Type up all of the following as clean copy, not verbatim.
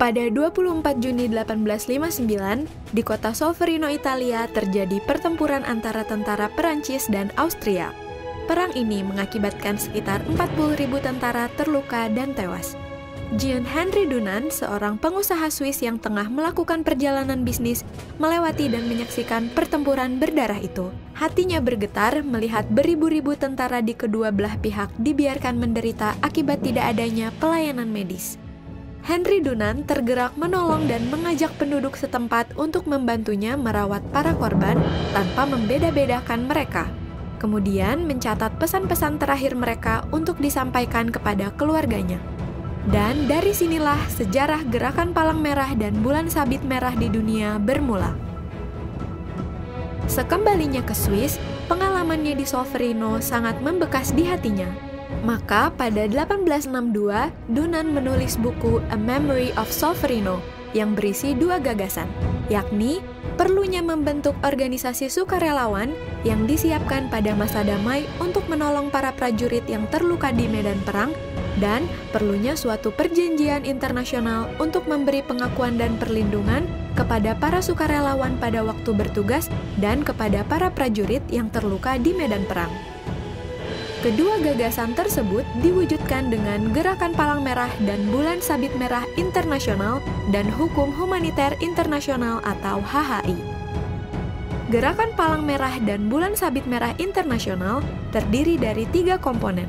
Pada 24 Juni 1859, di kota Solferino, Italia, terjadi pertempuran antara tentara Perancis dan Austria. Perang ini mengakibatkan sekitar 40.000 tentara terluka dan tewas. Jean Henry Dunant, seorang pengusaha Swiss yang tengah melakukan perjalanan bisnis, melewati dan menyaksikan pertempuran berdarah itu. Hatinya bergetar melihat beribu-ribu tentara di kedua belah pihak dibiarkan menderita akibat tidak adanya pelayanan medis. Henry Dunant tergerak menolong dan mengajak penduduk setempat untuk membantunya merawat para korban tanpa membeda-bedakan mereka. Kemudian mencatat pesan-pesan terakhir mereka untuk disampaikan kepada keluarganya. Dan dari sinilah sejarah Gerakan Palang Merah dan Bulan Sabit Merah di dunia bermula. Sekembalinya ke Swiss, pengalamannya di Solferino sangat membekas di hatinya. Maka pada 1862, Dunant menulis buku A Memory of Solferino yang berisi dua gagasan, yakni perlunya membentuk organisasi sukarelawan yang disiapkan pada masa damai untuk menolong para prajurit yang terluka di medan perang, dan perlunya suatu perjanjian internasional untuk memberi pengakuan dan perlindungan kepada para sukarelawan pada waktu bertugas dan kepada para prajurit yang terluka di medan perang. Kedua gagasan tersebut diwujudkan dengan Gerakan Palang Merah dan Bulan Sabit Merah Internasional dan Hukum Humaniter Internasional atau HHI. Gerakan Palang Merah dan Bulan Sabit Merah Internasional terdiri dari 3 komponen.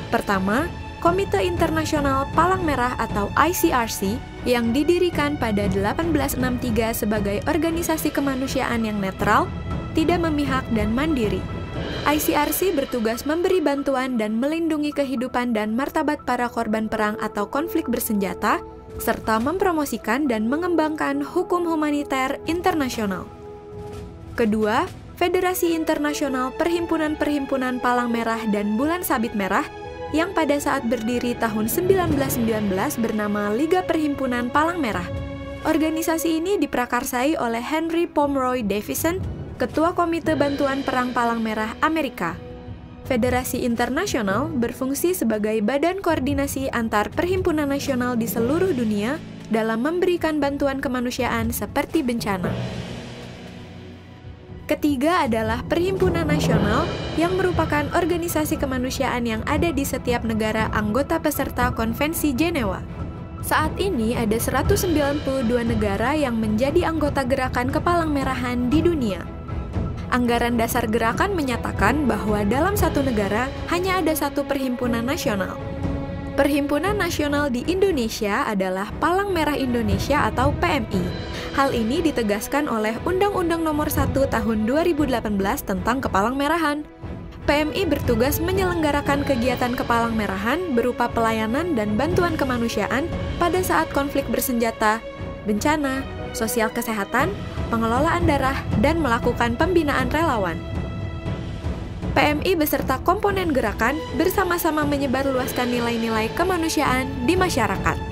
Pertama, Komite Internasional Palang Merah atau ICRC yang didirikan pada 1863 sebagai organisasi kemanusiaan yang netral, tidak memihak dan mandiri. ICRC bertugas memberi bantuan dan melindungi kehidupan dan martabat para korban perang atau konflik bersenjata, serta mempromosikan dan mengembangkan hukum humaniter internasional. Kedua, Federasi Internasional Perhimpunan-Perhimpunan Palang Merah dan Bulan Sabit Merah yang pada saat berdiri tahun 1919 bernama Liga Perhimpunan Palang Merah. Organisasi ini diprakarsai oleh Henry Pomeroy Davison, Ketua Komite Bantuan Perang Palang Merah Amerika. Federasi Internasional berfungsi sebagai badan koordinasi antar perhimpunan nasional di seluruh dunia dalam memberikan bantuan kemanusiaan seperti bencana. Ketiga adalah Perhimpunan Nasional yang merupakan organisasi kemanusiaan yang ada di setiap negara anggota peserta Konvensi Jenewa. Saat ini ada 192 negara yang menjadi anggota Gerakan Kepalang Merahan di dunia. Anggaran dasar gerakan menyatakan bahwa dalam satu negara hanya ada satu perhimpunan nasional. Perhimpunan nasional di Indonesia adalah Palang Merah Indonesia atau PMI. Hal ini ditegaskan oleh Undang-Undang Nomor 1 Tahun 2018 tentang Kepalang Merahan. PMI bertugas menyelenggarakan kegiatan Kepalang Merahan berupa pelayanan dan bantuan kemanusiaan pada saat konflik bersenjata, bencana, sosial kesehatan, pengelolaan darah, dan melakukan pembinaan relawan. PMI beserta komponen gerakan bersama-sama menyebarluaskan nilai-nilai kemanusiaan di masyarakat.